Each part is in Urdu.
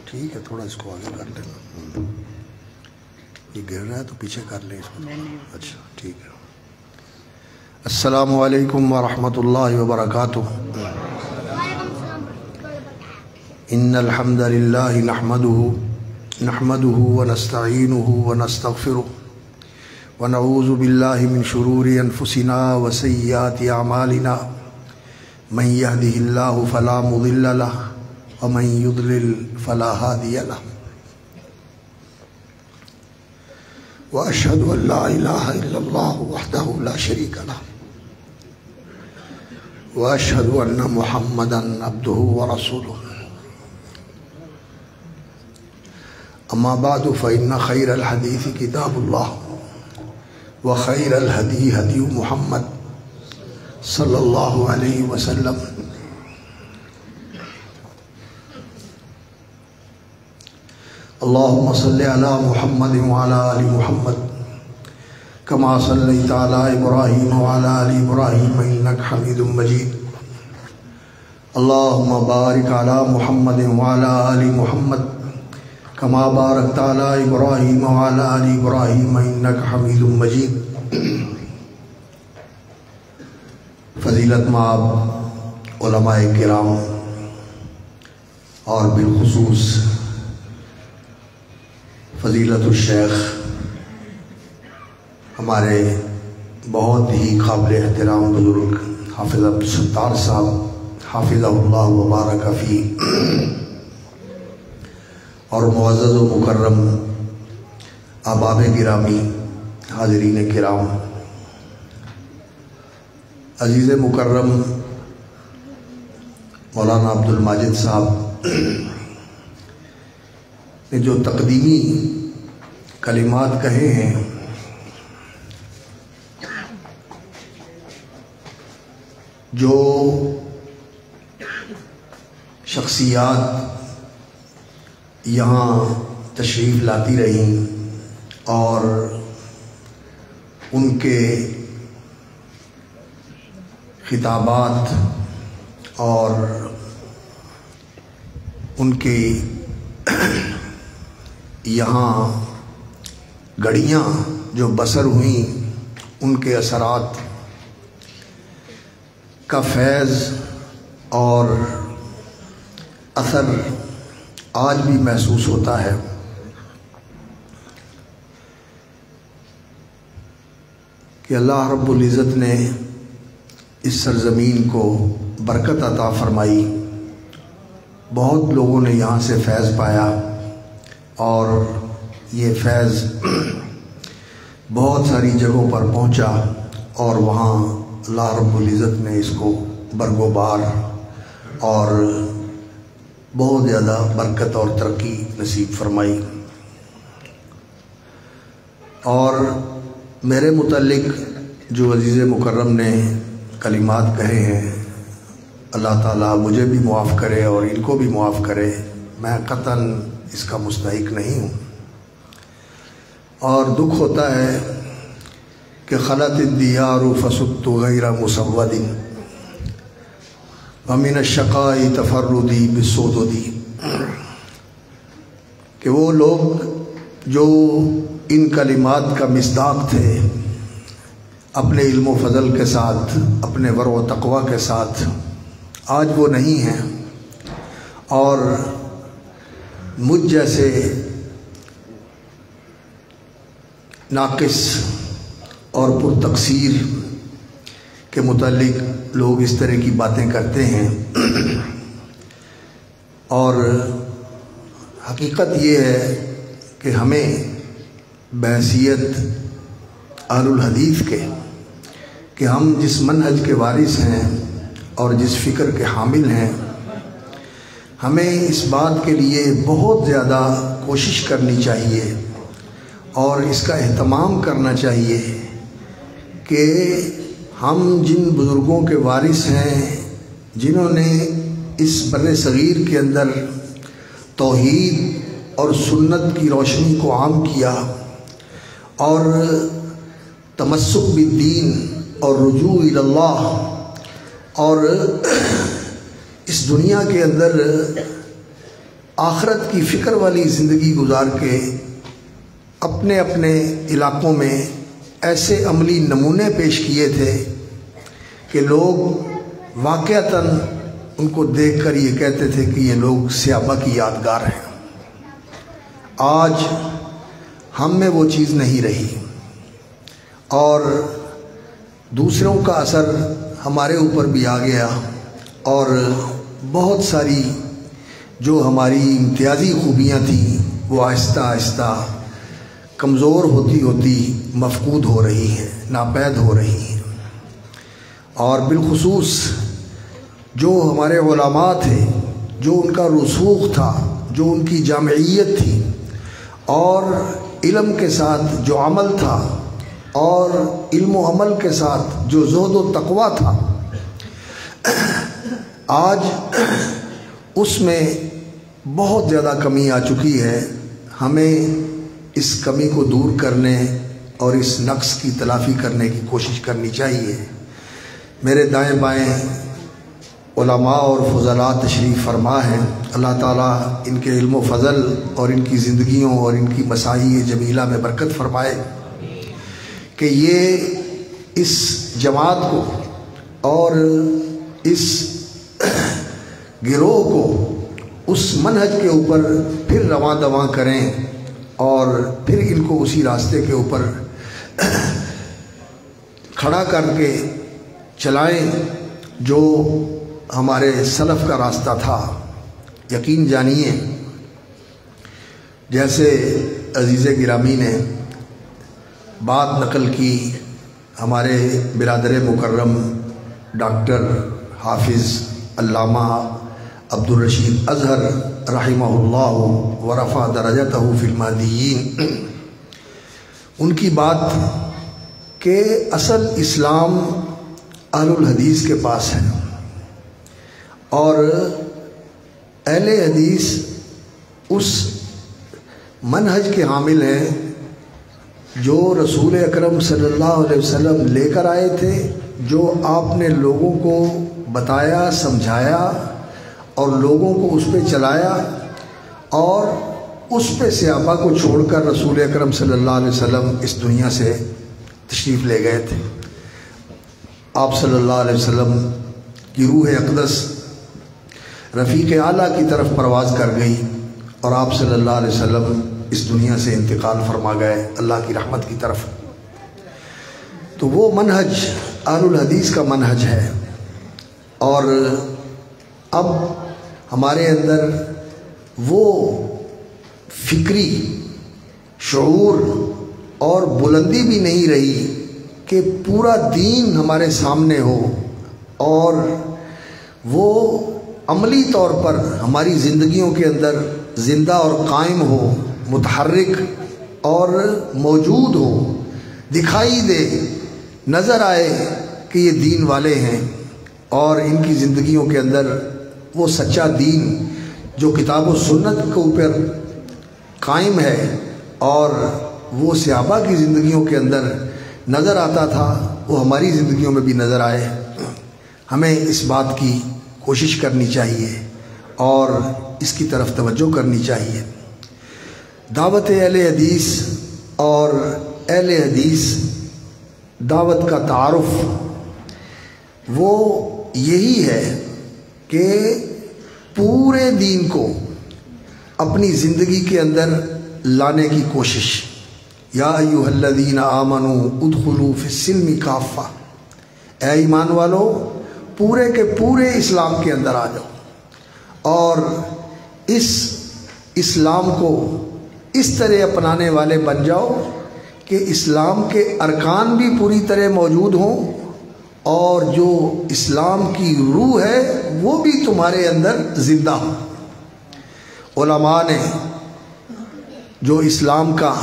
ٹھیک ہے، تھوڑا اس کو آگے کر لینا، یہ گر رہا ہے تو پیچھے کر لیں اس کو۔ اچھا ٹھیک ہے۔ السلام علیکم ورحمۃ اللہ وبرکاتہ۔ ان الحمد للہ نحمده ونستعینه ونستغفره ونعوذ باللہ من شرور انفسنا وسیئات اعمالنا، من يهده اللہ فلا مضل له ومن يضلل فلا هادي له، واشهد ان لا اله الا الله وحده لا شريك له، واشهد ان محمدا عبده ورسوله، اما بعد فان خير الحديث كتاب الله وخير الهدي هدي محمد صلی اللہ علیہ وسلم، اللهم صل على محمد وعلى آل محمد كما صليت على إبراهيم وعلى آل إبراهيم إنك حميد مجيد، اللهم بارك على محمد وعلى آل محمد كما باركت على إبراهيم وعلى آل إبراهيم إنك حميد مجيد۔ فضیلت مآب علماء کرام اور بالخصوص فضیلت الشیخ ہمارے بہت ہی قابل احترام بزرگ حافظ عبدالستار صاحب حافظہ اللہ وبارک فی، اور معزز و مکرم احباب گرامی حاضرین کرام، عزیز مکرم مولانا عبدالماجد صاحب نے جو تقدیمی کلمات کہے ہیں، جو شخصیات یہاں تشریف لاتی رہیں اور ان کے خطابات اور ان کی یہاں گھڑیاں جو بسر ہوئیں، ان کے اثرات کا فیض اور اثر آج بھی محسوس ہوتا ہے۔ کہ اللہ رب العزت نے اس سرزمین کو برکت عطا فرمائی، بہت لوگوں نے یہاں سے فیض پایا، اور یہ فیض بہت ساری جگہوں پر پہنچا، اور وہاں اللہ رب العزت نے اس کو برگوبار اور بہت زیادہ برکت اور ترقی نصیب فرمائی۔ اور میرے متعلق جو عزیز مکرم نے کلمات کہے ہیں، اللہ تعالیٰ مجھے بھی معاف کرے اور ان کو بھی معاف کرے، میں قطعاً اس کا مستحق نہیں ہوں۔ اور دکھ ہوتا ہے کہ خلت الدیار فسدت غیر مسود ومن الشقاء تفردی بالسوددی، کہ وہ لوگ جو ان کلمات کا مصداق تھے، اپنے علم و فضل کے ساتھ، اپنے ورع و تقوی کے ساتھ، آج وہ نہیں ہیں، اور مجھ جیسے ناقص اور پر تقصیر کے متعلق لوگ اس طرح کی باتیں کرتے ہیں۔ اور حقیقت یہ ہے کہ ہمیں بحیثیت اہل الحدیث کے، کہ ہم جس منہج کے وارث ہیں اور جس فکر کے حامل ہیں، ہمیں اس بات کے لیے بہت زیادہ کوشش کرنی چاہیے اور اس کا اہتمام کرنا چاہیے کہ ہم جن بزرگوں کے وارث ہیں، جنہوں نے اس بر صغیر کے اندر توحید اور سنت کی روشنی کو عام کیا، اور تمسک بالدین اور رجوع الی اللہ، اور اس دنیا کے اندر آخرت کی فکر والی زندگی گزار کے اپنے اپنے علاقوں میں ایسے عملی نمونے پیش کیے تھے کہ لوگ واقعتاً ان کو دیکھ کر یہ کہتے تھے کہ یہ لوگ صحابہ کی یادگار ہیں۔ آج ہم میں وہ چیز نہیں رہی اور دوسروں کا اثر ہمارے اوپر بھی آ گیا، اور بہت ساری جو ہماری امتیازی خوبیاں تھیں وہ آہستہ آہستہ کمزور ہوتی ہوتی مفقود ہو رہی ہیں، ناپید ہو رہی ہیں۔ اور بالخصوص جو ہمارے علماء تھے، جو ان کا رسوخ تھا، جو ان کی جامعیت تھی، اور علم کے ساتھ جو عمل تھا، اور علم و عمل کے ساتھ جو زہد و تقویٰ تھا، آج اس میں بہت زیادہ کمی آ چکی ہے۔ ہمیں اس کمی کو دور کرنے اور اس نقص کی تلافی کرنے کی کوشش کرنی چاہیے۔ میرے دائیں بائیں علماء اور فضلاء تشریف فرما ہیں، اللہ تعالیٰ ان کے علم و فضل اور ان کی زندگیوں اور ان کی مساعی جمیلہ میں برکت فرمائے کہ یہ اس جماعت کو اور اس گروہ کو اس منہج کے اوپر پھر رواں دواں کریں اور پھر ان کو اسی راستے کے اوپر کھڑا کر کے چلائیں جو ہمارے سلف کا راستہ تھا۔ یقین جانیے، جیسے عزیز گرامی نے بات نقل کی ہمارے برادر مکرم ڈاکٹر حافظ علامہ عبدالرشید اظہر رحمہ اللہ ورفع درجتہ فی المہدیین، ان کی بات کہ اصل اسلام اہل الحدیث کے پاس ہے، اور اہل حدیث اس منہج کے حامل ہیں جو رسول اکرم صلی اللہ علیہ وسلم لے کر آئے تھے، جو آپ نے لوگوں کو بتایا، سمجھایا اور لوگوں کو اس پہ چلایا، اور اس پہ صحابہ کو چھوڑ کر رسول اکرم صلی اللہ علیہ وسلم اس دنیا سے تشریف لے گئے تھے۔ آپ صلی اللہ علیہ وسلم کی روح اقدس رفیق اعلیٰ کی طرف پرواز کر گئی اور آپ صلی اللہ علیہ وسلم اس دنیا سے انتقال فرما گئے اللہ کی رحمت کی طرف۔ تو وہ منہج اہل الحدیث کا منہج ہے، اور اب ہمارے اندر وہ فکری شعور اور بلندی بھی نہیں رہی کہ پورا دین ہمارے سامنے ہو اور وہ عملی طور پر ہماری زندگیوں کے اندر زندہ اور قائم ہو، متحرک اور موجود ہو، دکھائی دے، نظر آئے کہ یہ دین والے ہیں، اور ان کی زندگیوں کے اندر وہ سچا دین جو کتاب و سنت کے اوپر قائم ہے اور وہ صحابہ کی زندگیوں کے اندر نظر آتا تھا، وہ ہماری زندگیوں میں بھی نظر آئے۔ ہمیں اس بات کی کوشش کرنی چاہیے اور اس کی طرف توجہ کرنی چاہیے۔ دعوت اہل حدیث اور اہل حدیث دعوت کا تعارف وہ یہی ہے کہ پورے دین کو اپنی زندگی کے اندر لانے کی کوشش۔ یا ایھا الذین آمنوا ادخلوا فی السلم کافہ، اے ایمان والو پورے کے پورے اسلام کے اندر آ جاؤ اور اس اسلام کو اس طرح اپنانے والے بن جاؤ کہ اسلام کے ارکان بھی پوری طرح موجود ہوں اور جو اسلام کی روح ہے وہ بھی تمہارے اندر زندہ ہو۔ علماء نے جو اسلام کا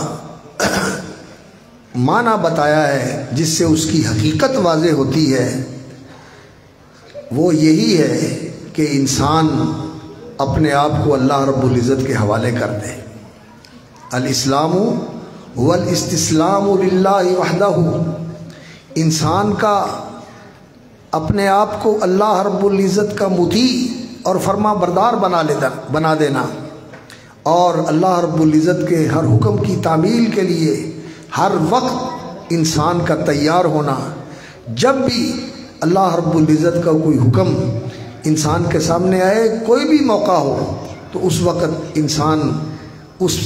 معنی بتایا ہے جس سے اس کی حقیقت واضح ہوتی ہے وہ یہی ہے کہ انسان اپنے آپ کو اللہ رب العزت کے حوالے کر دے۔ الاسلام هو الاستسلام للہ وحدہ، انسان کا اپنے آپ کو اللہ رب العزت کا مطیع اور فرما بردار بنا دینا۔ اور اللہ رب العزت کے ہر حکم کی تعمیل کے لیے ہر وقت انسان کا تیار ہونا. جب بھی اللہ رب العزت کا کوئی حکم انسان کے سامنے آئے، کوئی بھی موقع ہو، تو اس وقت انسان اس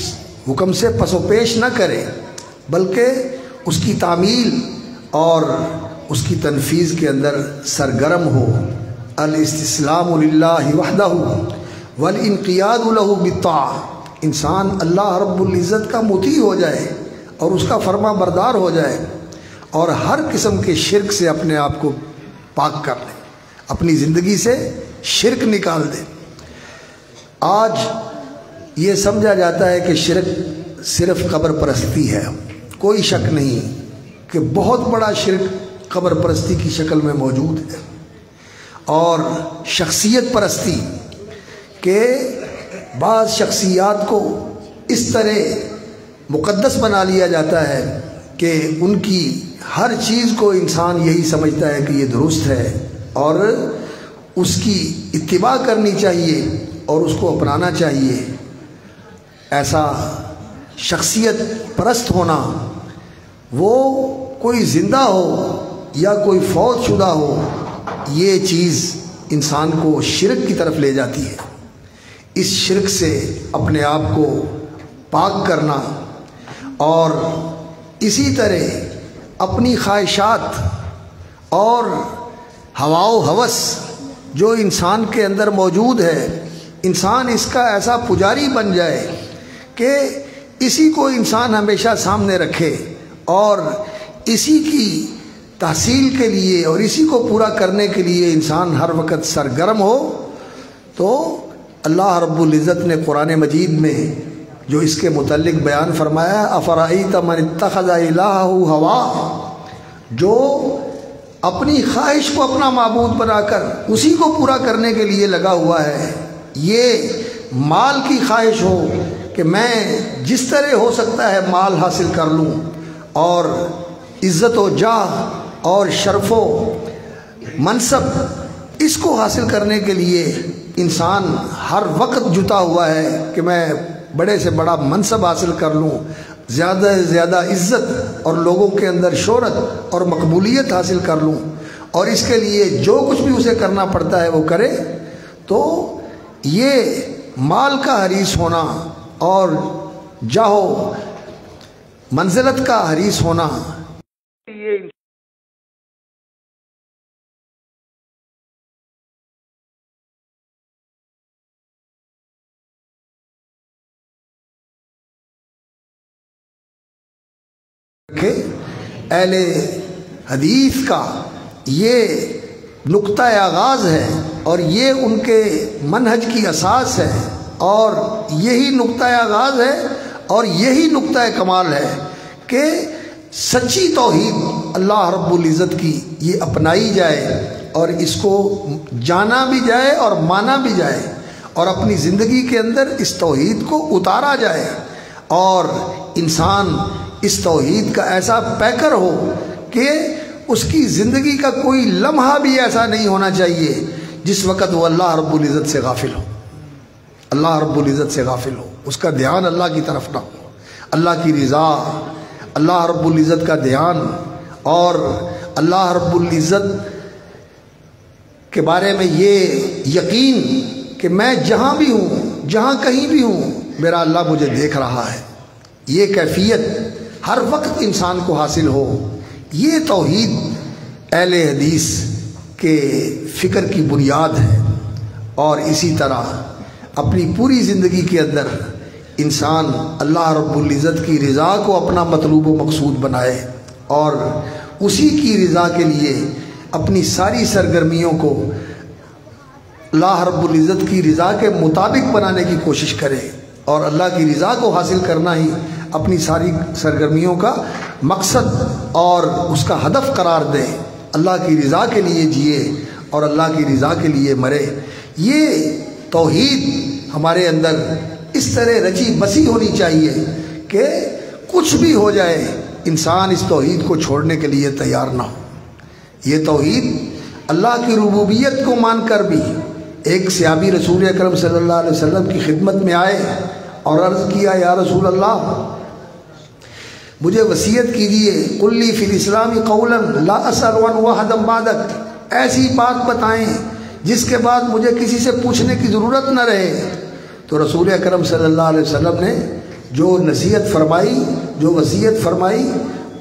حکم سے پس و پیش نہ کرے، بلکہ اس کی تعمیل اور اس کی تنفیذ کے اندر سرگرم ہو. الاستسلام للہ وحدہ والانقیاد لہ بالطاعہ. انسان اللہ رب العزت کا مطیع ہو جائے اور اس کا فرما بردار ہو جائے، اور ہر قسم کے شرک سے اپنے آپ کو پاک کر لے، اپنی زندگی سے شرک نکال دے. آج یہ سمجھا جاتا ہے کہ شرک صرف قبر پرستی ہے. کوئی شک نہیں کہ بہت بڑا شرک قبر پرستی کی شکل میں موجود ہے، اور شخصیت پرستی کہ بعض شخصیات کو اس طرح مقدس بنا لیا جاتا ہے کہ ان کی ہر چیز کو انسان یہی سمجھتا ہے کہ یہ درست ہے اور اس کی اتباع کرنی چاہیے اور اس کو اپنانا چاہیے. ایسا شخصیت پرست ہونا، وہ کوئی زندہ ہو یا کوئی فوت شدہ ہو، یہ چیز انسان کو شرک کی طرف لے جاتی ہے. اس شرک سے اپنے آپ کو پاک کرنا، اور اسی طرح اپنی خواہشات اور ہوا و ہوس جو انسان کے اندر موجود ہے، انسان اس کا ایسا پجاری بن جائے کہ اسی کو انسان ہمیشہ سامنے رکھے اور اسی کی تحصیل کے لیے اور اسی کو پورا کرنے کے لیے انسان ہر وقت سرگرم ہو. تو اللہ رب العزت نے قرآن مجید میں جو اس کے متعلق بیان فرمایا، افرأیت من اتخذ الہہ ہواہ، جو اپنی خواہش کو اپنا معبود بنا کر اسی کو پورا کرنے کے لیے لگا ہوا ہے. یہ مال کی خواہش ہو کہ میں جس طرح ہو سکتا ہے مال حاصل کر لوں، اور عزت و جاہ اور شرف و منصب، اس کو حاصل کرنے کے لیے انسان ہر وقت جتا ہوا ہے کہ میں بڑے سے بڑا منصب حاصل کر لوں، زیادہ سے زیادہ عزت اور لوگوں کے اندر شہرت اور مقبولیت حاصل کر لوں، اور اس کے لیے جو کچھ بھی اسے کرنا پڑتا ہے وہ کرے. تو یہ مال کا حریص ہونا اور جاہو منزلت کا حریص ہونا، کہ اہل حدیث کا یہ نقطہ آغاز ہے اور یہ ان کے منہج کی اساس ہے، اور یہی نقطہ آغاز ہے اور یہی نقطہ کمال ہے کہ سچی توحید اللہ رب العزت کی یہ اپنائی جائے اور اس کو جانا بھی جائے اور مانا بھی جائے، اور اپنی زندگی کے اندر اس توحید کو اتارا جائے، اور انسان اس توحید کا ایسا پیکر ہو کہ اس کی زندگی کا کوئی لمحہ بھی ایسا نہیں ہونا چاہیے جس وقت وہ اللہ رب العزت سے غافل ہو، اللہ رب العزت سے غافل ہو، اس کا دھیان اللہ کی طرف نہ ہو. اللہ کی رضا، اللہ رب العزت کا دھیان، اور اللہ رب العزت کے بارے میں یہ یقین کہ میں جہاں بھی ہوں، جہاں کہیں بھی ہوں، میرا اللہ مجھے دیکھ رہا ہے، یہ کیفیت ہر وقت انسان کو حاصل ہو. یہ توحید اہل حدیث کے فکر کی بنیاد ہے. اور اسی طرح اپنی پوری زندگی کے اندر انسان اللہ رب العزت کی رضا کو اپنا مطلوب و مقصود بنائے، اور اسی کی رضا کے لیے اپنی ساری سرگرمیوں کو اللہ رب العزت کی رضا کے مطابق بنانے کی کوشش کرے، اور اللہ کی رضا کو حاصل کرنا ہی اپنی ساری سرگرمیوں کا مقصد اور اس کا ہدف قرار دے. اللہ کی رضا کے لیے جیے اور اللہ کی رضا کے لیے مرے. یہ توحید ہمارے اندر اس طرح رچی بسی ہونی چاہیے کہ کچھ بھی ہو جائے انسان اس توحید کو چھوڑنے کے لیے تیار نہ ہو. یہ توحید اللہ کی ربوبیت کو مان کر بھی ایک صحابی رسول اکرم صلی اللہ علیہ وسلم کی خدمت میں آئے اور عرض کیا یا رسول اللہ مجھے وصیت کیجیے، قل لی فی الاسلام قولا لا اسأل عنہ احدا بعدک، ایسی بات بتائیں جس کے بعد مجھے کسی سے پوچھنے کی ضرورت نہ رہے۔ تو رسول اکرم صلی اللہ علیہ وسلم نے جو نصیحت فرمائی، جو وصیت فرمائی،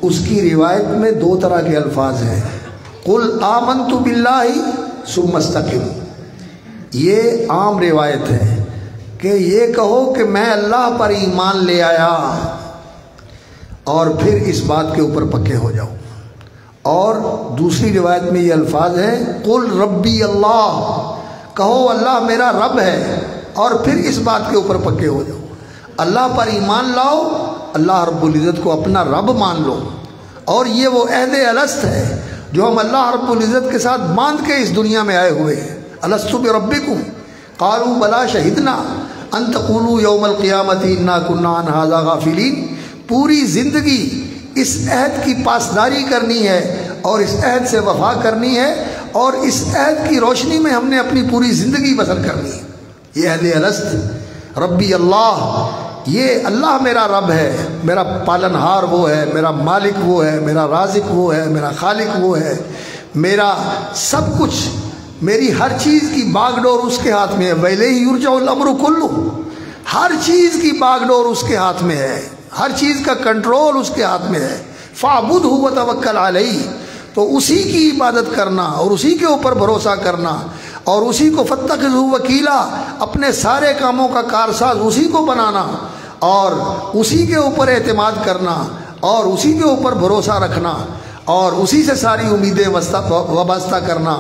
اس کی روایت میں دو طرح کے الفاظ ہیں، قل آمنت باللہ ثم استقم، یہ عام روایت ہے کہ یہ کہو کہ میں اللہ پر ایمان لے آیا اور پھر اس بات کے اوپر پکے ہو جاؤ۔ اور دوسری روایت میں یہ الفاظ ہیں قل ربی اللہ، کہو اللہ میرا رب ہے اور پھر اس بات کے اوپر پکے ہو جاؤ۔ اللہ پر ایمان لاؤ، اللہ رب العزت کو اپنا رب مان لو، اور یہ وہ عہد الست ہے جو ہم اللہ رب العزت کے ساتھ باندھ کے اس دنیا میں آئے ہوئے ہیں۔ الست بربکم قالوا بلا شہدنا ان تقولوا یوم القیامت انا کنا عن ھذا غافلین، پوری زندگی اس عہد کی پاسداری کرنی ہے اور اس عہد سے وفا کرنی ہے، اور اس عہد کی روشنی میں ہم نے اپنی پوری زندگی بسر کرنی ہے۔ یہ عہد الست، ربی اللہ، یہ اللہ میرا رب ہے، میرا پالنہار وہ ہے، میرا مالک وہ ہے، میرا رازق وہ ہے، میرا خالق وہ ہے، میرا سب کچھ، میری ہر چیز کی باغ ڈور اس کے ہاتھ میں ہے، وَإِلَيْهِ يُرْجَعُ الْأَمْرُ كُلُّهُ، ہر چیز کی باغ ڈور اس کے ہاتھ میں ہے، ہر چیز کا کنٹرول اس کے ہاتھ میں ہے۔ فَاعْبُدْهُ وَتَوَكَّلْ عَلَيْهِ، تو اسی کی عبادت کرنا اور اسی کے اوپر بھروسہ کرنا اور اسی کو فَاتَّخِذْهُ وَكِيلًا، اپنے سارے کاموں کا کارساز اسی کو بنانا اور اسی کے اوپر اعتماد کرنا اور اسی کے اوپر بھروسہ رکھنا اور اسی سے ساری امیدیں وابستہ کرنا،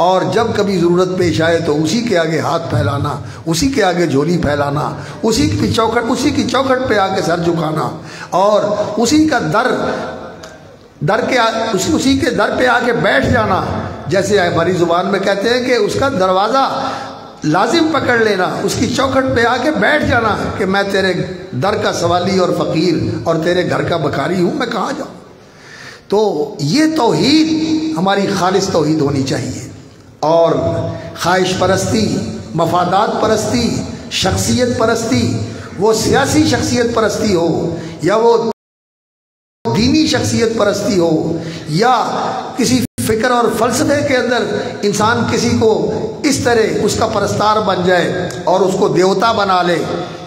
اور جب کبھی ضرورت پیش آئے تو اسی کے آگے ہاتھ پھیلانا، اسی کے آگے جھولی پھیلانا، اسی کی چوکھٹ پہ آ کے سر جھکانا، اور اسی کے در پہ آ کے بیٹھ جانا، جیسے ہماری زبان میں کہتے ہیں کہ اس کا دروازہ لازم پکڑ لینا، اس کی چوکھٹ پہ آ کے بیٹھ جانا کہ میں تیرے در کا سوالی اور فقیر اور تیرے گھر کا بکاری ہوں، میں کہاں جاؤں۔ تو یہ توحید ہماری خالص توحید ہونی چاہیے، اور خواہش پرستی، مفادات پرستی، شخصیت پرستی، وہ سیاسی شخصیت پرستی ہو یا وہ دینی شخصیت پرستی ہو یا کسی فکر اور فلسفے کے اندر انسان کسی کو اس طرح اس کا پرستار بن جائے اور اس کو دیوتا بنا لے،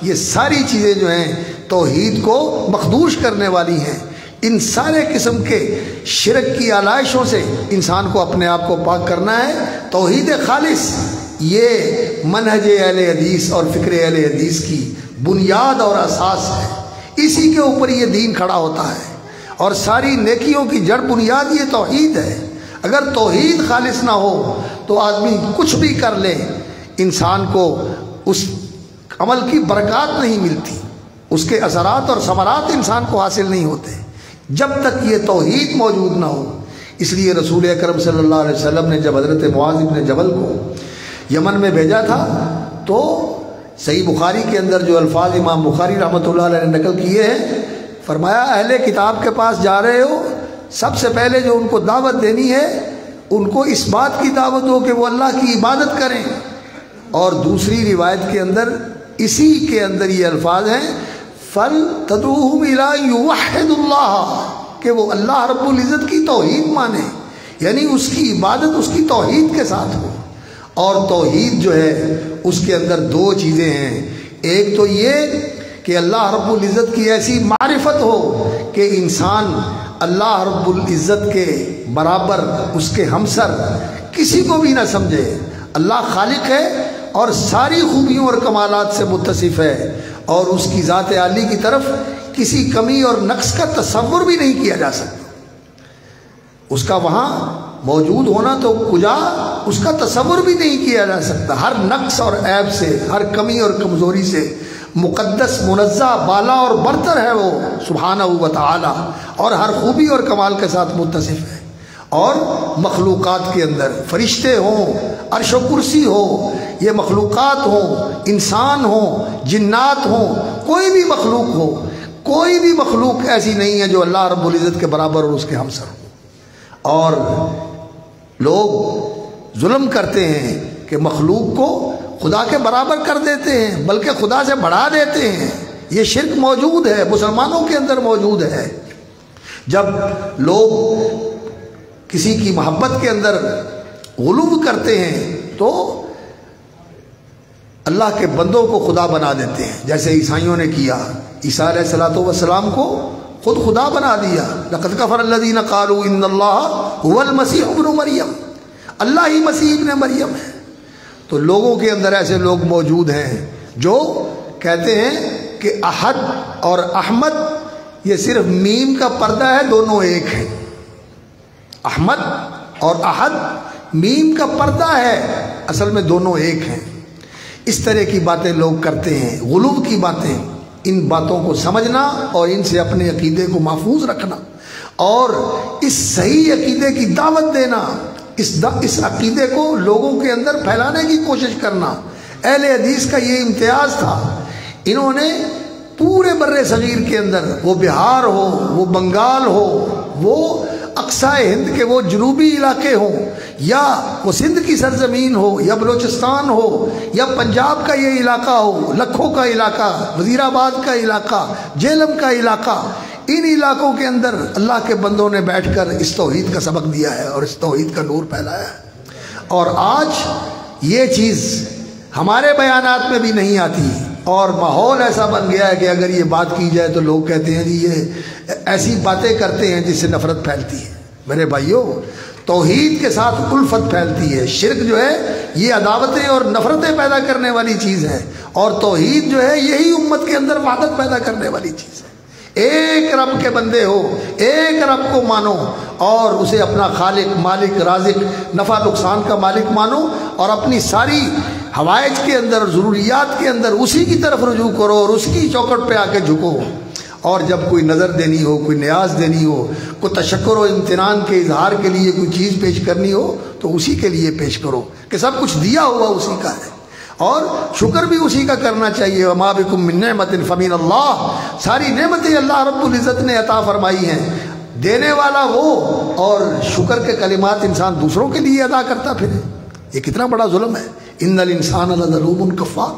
یہ ساری چیزیں جو ہیں توحید کو مخدوش کرنے والی ہیں۔ ان سارے قسم کے شرک کی آلائشوں سے انسان کو اپنے آپ کو پاک کرنا ہے۔ توحید خالص یہ منہج اہل حدیث اور فکر اہل حدیث کی بنیاد اور اساس ہے، اسی کے اوپر یہ دین کھڑا ہوتا ہے، اور ساری نیکیوں کی جڑ بنیاد یہ توحید ہے۔ اگر توحید خالص نہ ہو تو آدمی کچھ بھی کر لے، انسان کو اس عمل کی برکات نہیں ملتی، اس کے اثرات اور ثمرات انسان کو حاصل نہیں ہوتے جب تک یہ توحید موجود نہ ہو۔ اس لیے رسول اکرم صلی اللہ علیہ وسلم نے جب حضرت معاذ بن جبل کو یمن میں بھیجا تھا تو صحیح بخاری کے اندر جو الفاظ امام بخاری رحمۃ اللہ علیہ نے نقل کیے ہیں، فرمایا اہل کتاب کے پاس جا رہے ہو، سب سے پہلے جو ان کو دعوت دینی ہے ان کو اس بات کی دعوت ہو کہ وہ اللہ کی عبادت کریں، اور دوسری روایت کے اندر اسی کے اندر یہ الفاظ ہیں فَلْتَدْعُوهُمْ إِلَىٰ يُوَحِّدُ اللَّهَ، کہ وہ اللہ رب العزت کی توحید مانے، یعنی اس کی عبادت اس کی توحید کے ساتھ ہو۔ اور توحید جو ہے اس کے اندر دو چیزیں ہیں، ایک تو یہ کہ اللہ رب العزت کی ایسی معرفت ہو کہ انسان اللہ رب العزت کے برابر، اس کے ہمسر کسی کو بھی نہ سمجھے۔ اللہ خالق ہے اور ساری خوبیوں اور کمالات سے متصف ہے، اور اس کی ذات عالی کی طرف کسی کمی اور نقص کا تصور بھی نہیں کیا جا سکتا۔ اس کا وہاں موجود ہونا تو کجا، اس کا تصور بھی نہیں کیا جا سکتا۔ ہر نقص اور عیب سے، ہر کمی اور کمزوری سے مقدس، منزہ، بالا اور برتر ہے وہ سبحانہ و تعالی، اور ہر خوبی اور کمال کے ساتھ متصف ہے۔ اور مخلوقات کے اندر فرشتے ہوں، عرش و کرسی ہو، یہ مخلوقات ہوں، انسان ہوں، جنات ہوں، کوئی بھی مخلوق ہو، کوئی بھی مخلوق ایسی نہیں ہے جو اللہ رب العزت کے برابر اور اس کے ہمسر ہو۔ اور لوگ ظلم کرتے ہیں کہ مخلوق کو خدا کے برابر کر دیتے ہیں، بلکہ خدا سے بڑھا دیتے ہیں۔ یہ شرک موجود ہے، مسلمانوں کے اندر موجود ہے۔ جب لوگ کسی کی محبت کے اندر غلو کرتے ہیں تو اللہ کے بندوں کو خدا بنا دیتے ہیں، جیسے عیسائیوں نے کیا، عیسیٰ علیہ الصلوۃ والسلام کو خود خدا بنا دیا۔ لقد کفر الذین قالوا ان اللہ هو المسیح ابن مریم، اللہ ہی مسیح ابن مریم ہے۔ تو لوگوں کے اندر ایسے لوگ موجود ہیں جو کہتے ہیں کہ احد اور احمد یہ صرف میم کا پردہ ہے، دونوں ایک ہیں۔ احمد اور احد میم کا پردہ ہے، اصل میں دونوں ایک ہیں۔ اس طرح کی باتیں لوگ کرتے ہیں، غلو کی باتیں۔ ان باتوں کو سمجھنا اور ان سے اپنے عقیدے کو محفوظ رکھنا اور اس صحیح عقیدے کی دعوت دینا، اس عقیدے کو لوگوں کے اندر پھیلانے کی کوشش کرنا، اہل حدیث کا یہ امتیاز تھا۔ انہوں نے پورے بر صغیر کے اندر، وہ بہار ہو، وہ بنگال ہو، وہ اقصائے ہند کے وہ جنوبی علاقے ہوں، یا وہ سندھ کی سرزمین ہو، یا بلوچستان ہو، یا پنجاب کا یہ علاقہ ہو، لکھوں کا علاقہ، وزیر آباد کا علاقہ، جہلم کا علاقہ، ان علاقوں کے اندر اللہ کے بندوں نے بیٹھ کر اس توحید کا سبق دیا ہے اور اس توحید کا نور پھیلایا ہے۔ اور آج یہ چیز ہمارے بیانات میں بھی نہیں آتی، اور ماحول ایسا بن گیا ہے کہ اگر یہ بات کی جائے تو لوگ کہتے ہیں جی یہ ایسی باتیں کرتے ہیں جس سے نفرت پھیلتی ہے۔ میرے بھائیوں، توحید کے ساتھ الفت پھیلتی ہے۔ شرک جو ہے یہ عداوتیں اور نفرتیں پیدا کرنے والی چیز ہے، اور توحید جو ہے یہی امت کے اندر وحدت پیدا کرنے والی چیز ہے۔ ایک رب کے بندے ہو، ایک رب کو مانو اور اسے اپنا خالق، مالک، رازق، نفع نقصان کا مالک مانو، اور اپنی ساری حوائج کے اندر، ضروریات کے اندر اسی کی طرف رجوع کرو اور اس کی چوکٹ پہ آ کے جھکو۔ اور جب کوئی نظر دینی ہو، کوئی نیاز دینی ہو، کوئی تشکر و امتنان کے اظہار کے لیے کوئی چیز پیش کرنی ہو تو اسی کے لیے پیش کرو کہ سب کچھ دیا ہوا اسی کا ہے، اور شکر بھی اسی کا کرنا چاہیے۔ وما بکم من نعمت فمن اللہ، ساری نعمتیں اللہ رب العزت نے عطا فرمائی ہیں، دینے والا وہ، اور شکر کے کلمات انسان دوسروں کے لیے ادا کرتا پھرے۔ یہ کتنا بڑا ظلم ہے۔ ان الانسان لظلوم کفار،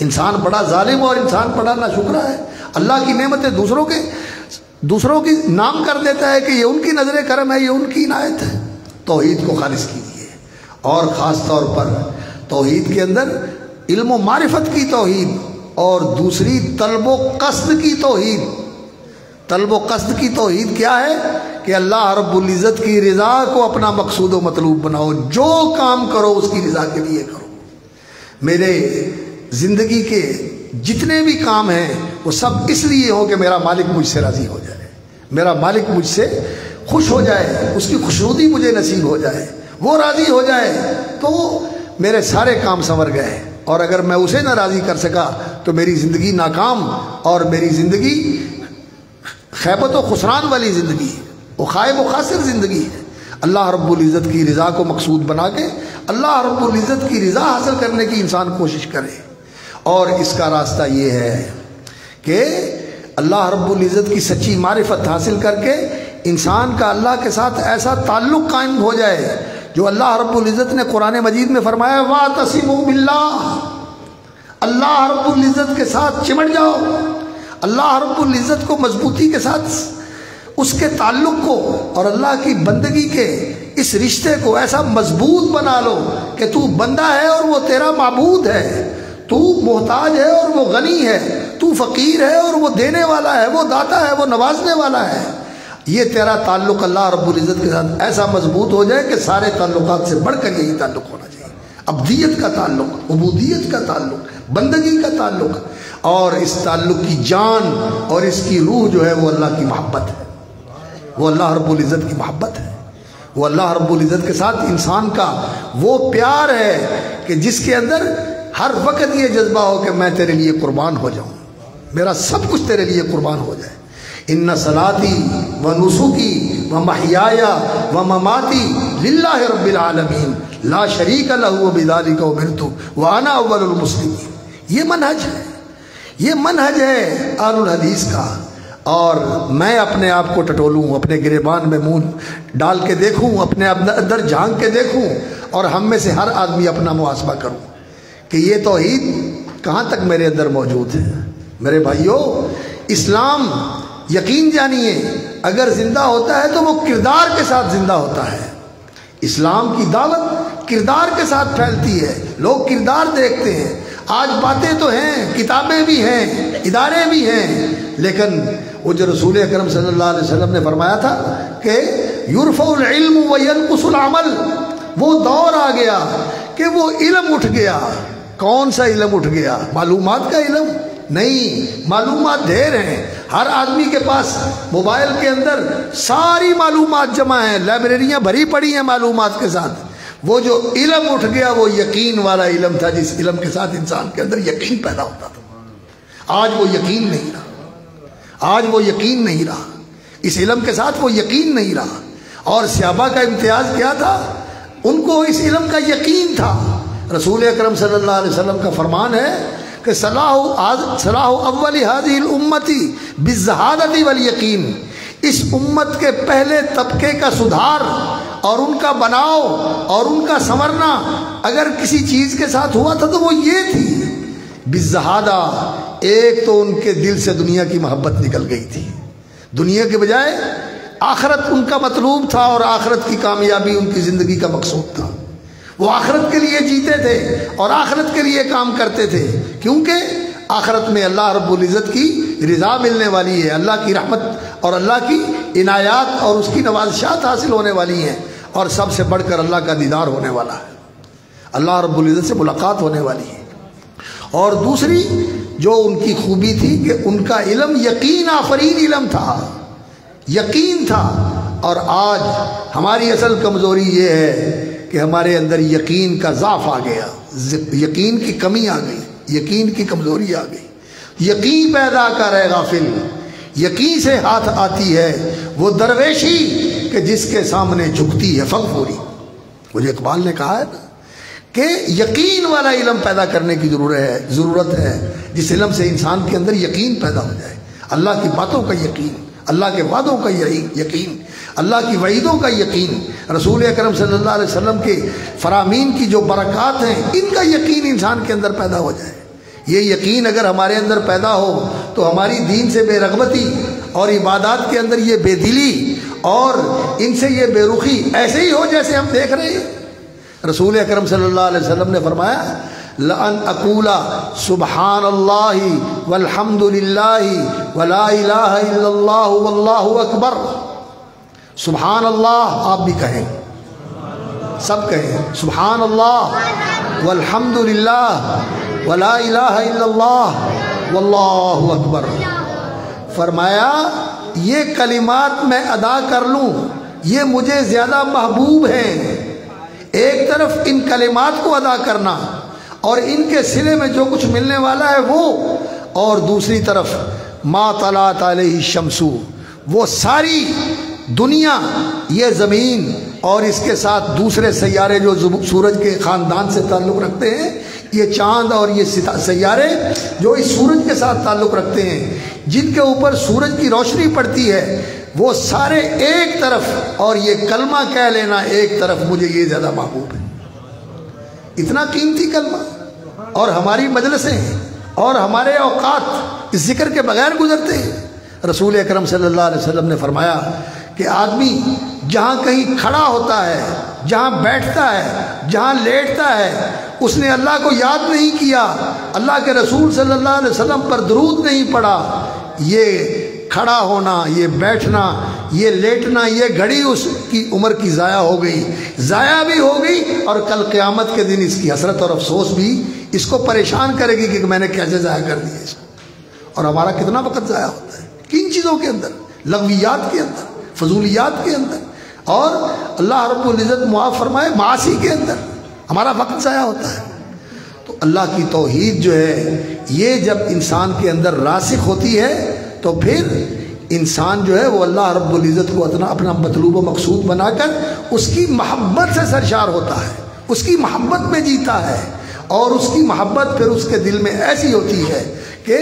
انسان بڑا ظالم اور انسان بڑا ناشکرا ہے۔ اللہ کی نعمتیں دوسروں کی نام کر دیتا ہے کہ یہ ان کی نظر کرم ہے، یہ ان کی عنایت ہے۔ توحید کو خالص کیجیے، اور خاص طور پر توحید کے اندر علم و معرفت کی توحید، اور دوسری طلب و قصد کی توحید۔ طلب و قصد کی توحید کیا ہے؟ کہ اللہ رب العزت کی رضا کو اپنا مقصود و مطلوب بناؤ، جو کام کرو اس کی رضا کے لیے کرو۔ میرے زندگی کے جتنے بھی کام ہیں وہ سب اس لیے ہوں کہ میرا مالک مجھ سے راضی ہو جائے، میرا مالک مجھ سے خوش ہو جائے، اس کی خوشنودی مجھے نصیب ہو جائے، وہ راضی ہو جائے تو میرے سارے کام سنور گئے۔ اور اگر میں اسے نہ راضی کر سکا تو میری زندگی ناکام اور میری زندگی خیبت و خسران والی زندگی ہے، وہ خائب و خاسر زندگی ہے۔ اللہ رب العزت کی رضا کو مقصود بنا کے اللہ رب العزت کی رضا حاصل کرنے کی انسان کوشش کرے، اور اس کا راستہ یہ ہے کہ اللہ رب العزت کی سچی معرفت حاصل کر کے انسان کا اللہ کے ساتھ ایسا تعلق قائم ہو جائے جو اللہ رب العزت نے قرآن مجید میں فرمایا وَاعْتَصِمُوا بِاللَّهِ، اللہ رب العزت کے ساتھ چمٹ جاؤ، اللہ رب العزت کو مضبوطی کے ساتھ اس کے تعلق کو اور اللہ کی بندگی کے اس رشتے کو ایسا مضبوط بنا لو کہ تو بندہ ہے اور وہ تیرا معبود ہے، تو محتاج ہے اور وہ غنی ہے، تو فقیر ہے اور وہ دینے والا ہے، وہ داتا ہے، وہ نوازنے والا ہے۔ یہ تیرا تعلق اللہ رب العزت کے ساتھ ایسا مضبوط ہو جائے کہ سارے تعلقات سے بڑھ کر یہی تعلق ہونا چاہیے، عبدیت کا تعلق، عبودیت کا تعلق، بندگی کا تعلق، اور اس تعلق کی جان اور اس کی روح جو ہے وہ اللہ کی محبت ہے، وہ اللہ رب العزت کی محبت ہے، وہ اللہ رب العزت کے ساتھ انسان کا وہ پیار ہے کہ جس کے اندر ہر وقت یہ جذبہ ہو کہ میں تیرے لیے قربان ہو جاؤں، میرا سب کچھ تیرے لیے قربان ہو جائے۔ ان صلاتی و نسکی و محیایا و مماتی للہ رب العالمین لا شریک لہ وبذالک امرت وانا اول المسلمین۔ یہ منہج ہے، یہ منہج ہے اہل الحدیث کا، اور میں اپنے آپ کو ٹٹولوں، اپنے گریبان میں منہ ڈال کے دیکھوں، اپنے اندر جھانک کے دیکھوں، اور ہم میں سے ہر آدمی اپنا محاسبہ کروں کہ یہ توحید کہاں تک میرے اندر موجود ہے۔ میرے بھائیوں، اسلام یقین جانیے اگر زندہ ہوتا ہے تو وہ کردار کے ساتھ زندہ ہوتا ہے۔ اسلام کی دعوت کردار کے ساتھ پھیلتی ہے، لوگ کردار دیکھتے ہیں۔ آج باتیں تو ہیں، کتابیں بھی ہیں، ادارے بھی ہیں، لیکن وہ جو رسول اکرم صلی اللہ علیہ وسلم نے فرمایا تھا کہ یرفع العلم وینقص العمل، وہ دور آ گیا کہ وہ علم اٹھ گیا۔ کون سا علم اٹھ گیا؟ معلومات کا علم نہیں، معلومات ڈھیر ہیں، ہر آدمی کے پاس موبائل کے اندر ساری معلومات جمع ہیں، لائبریریاں بھری پڑی ہیں معلومات کے ساتھ۔ وہ جو علم اٹھ گیا وہ یقین والا علم تھا، جس علم کے ساتھ انسان کے اندر یقین پیدا ہوتا تھا۔ آج وہ یقین نہیں رہا، آج وہ یقین نہیں رہا، اس علم کے ساتھ وہ یقین نہیں رہا۔ اور صحابہ کا امتیاز کیا تھا؟ ان کو اس علم کا یقین تھا۔ رسول اکرم صلی اللہ علیہ وسلم کا فرمان ہے کہ صلاح اول هذه الامتی بالزہادۃ والیقین، اس امت کے پہلے طبقے کا سدھار اور ان کا بناؤ اور ان کا سنورنا اگر کسی چیز کے ساتھ ہوا تھا تو وہ یہ تھی بالزہادہ، ایک تو ان کے دل سے دنیا کی محبت نکل گئی تھی، دنیا کے بجائے آخرت ان کا مطلوب تھا، اور آخرت کی کامیابی ان کی زندگی کا مقصود تھا۔ وہ آخرت کے لیے جیتے تھے اور آخرت کے لیے کام کرتے تھے، کیونکہ آخرت میں اللہ رب العزت کی رضا ملنے والی ہے، اللہ کی رحمت اور اللہ کی عنایات اور اس کی نوازشات حاصل ہونے والی ہیں، اور سب سے بڑھ کر اللہ کا دیدار ہونے والا ہے، اللہ رب العزت سے ملاقات ہونے والی ہے۔ اور دوسری جو ان کی خوبی تھی کہ ان کا علم یقین آفرین علم تھا، یقین تھا۔ اور آج ہماری اصل کمزوری یہ ہے کہ ہمارے اندر یقین کا ضعف آ گیا، یقین کی کمی آ گئی، یقین کی کمزوری آ گئی۔ یقین پیدا کرے غافل، یقین سے ہاتھ آتی ہے وہ درویشی کہ جس کے سامنے جھکتی ہے فغفوری۔ مجھے اقبال نے کہا ہے نا کہ یقین والا علم پیدا کرنے کی ضرورت ہے، جس علم سے انسان کے اندر یقین پیدا ہو جائے، اللہ کی باتوں کا یقین، اللہ کے وعدوں کا یقین، اللہ کی وعیدوں کا یقین، رسول اکرم صلی اللہ علیہ وسلم کے فرامین کی جو برکات ہیں ان کا یقین انسان کے اندر پیدا ہو جائے۔ یہ یقین اگر ہمارے اندر پیدا ہو تو ہماری دین سے بے رغبتی اور عبادات کے اندر یہ بے دلی اور ان سے یہ بے رخی ایسے ہی ہو جیسے ہم دیکھ رہے ہیں۔ رسول اکرم صلی اللہ علیہ وسلم نے فرمایا لَأَنْ أَقُولَ سُبْحَانَ اللَّهِ وَالْحَمْدُ لِلَّهِ وَلَا إِلَهَ إِلَّا اللَّهُ وَاللَّهُ أَكْبَرُ۔ سبحان اللہ آپ بھی کہیں، سب کہیں سبحان اللہ والحمد للہ ولا الہ الا اللہ واللہ اکبر۔ فرمایا یہ کلمات میں ادا کر لوں یہ مجھے زیادہ محبوب ہیں، ایک طرف ان کلمات کو ادا کرنا اور ان کے صلے میں جو کچھ ملنے والا ہے وہ، اور دوسری طرف ما طلعت علیہ الشمس، وہ ساری دنیا، یہ زمین اور اس کے ساتھ دوسرے سیارے جو سورج کے خاندان سے تعلق رکھتے ہیں، یہ چاند اور یہ سیارے جو اس سورج کے ساتھ تعلق رکھتے ہیں، جن کے اوپر سورج کی روشنی پڑتی ہے، وہ سارے ایک طرف، اور یہ کلمہ کہہ لینا ایک طرف، مجھے یہ زیادہ محبوب ہے۔ اتنا قیمتی کلمہ، اور ہماری مجلسیں اور ہمارے اوقات اس ذکر کے بغیر گزرتے ہیں۔ رسول اکرم صلی اللہ علیہ وسلم نے فرمایا کہ آدمی جہاں کہیں کھڑا ہوتا ہے، جہاں بیٹھتا ہے، جہاں لیٹتا ہے، اس نے اللہ کو یاد نہیں کیا، اللہ کے رسول صلی اللہ علیہ وسلم پر درود نہیں پڑھا، یہ کھڑا ہونا، یہ بیٹھنا، یہ لیٹنا، یہ گھڑی اس کی عمر کی ضائع ہو گئی، ضائع بھی ہو گئی، اور کل قیامت کے دن اس کی حسرت اور افسوس بھی اس کو پریشان کرے گی کہ میں نے کیسے ضائع کر دیا اس کو۔ اور ہمارا کتنا وقت ضائع ہوتا ہے کن چیزوں کے اندر، لغویات کے اندر، فضولیات کے اندر، اور اللہ رب العزت معاف فرمائے معاصی کے اندر ہمارا وقت ضائع ہوتا ہے۔ تو اللہ کی توحید جو ہے یہ جب انسان کے اندر راسخ ہوتی ہے تو پھر انسان جو ہے وہ اللہ رب العزت کو اپنا مطلوب و مقصود بنا کر اس کی محبت سے سرشار ہوتا ہے، اس کی محبت میں جیتا ہے، اور اس کی محبت پھر اس کے دل میں ایسی ہوتی ہے کہ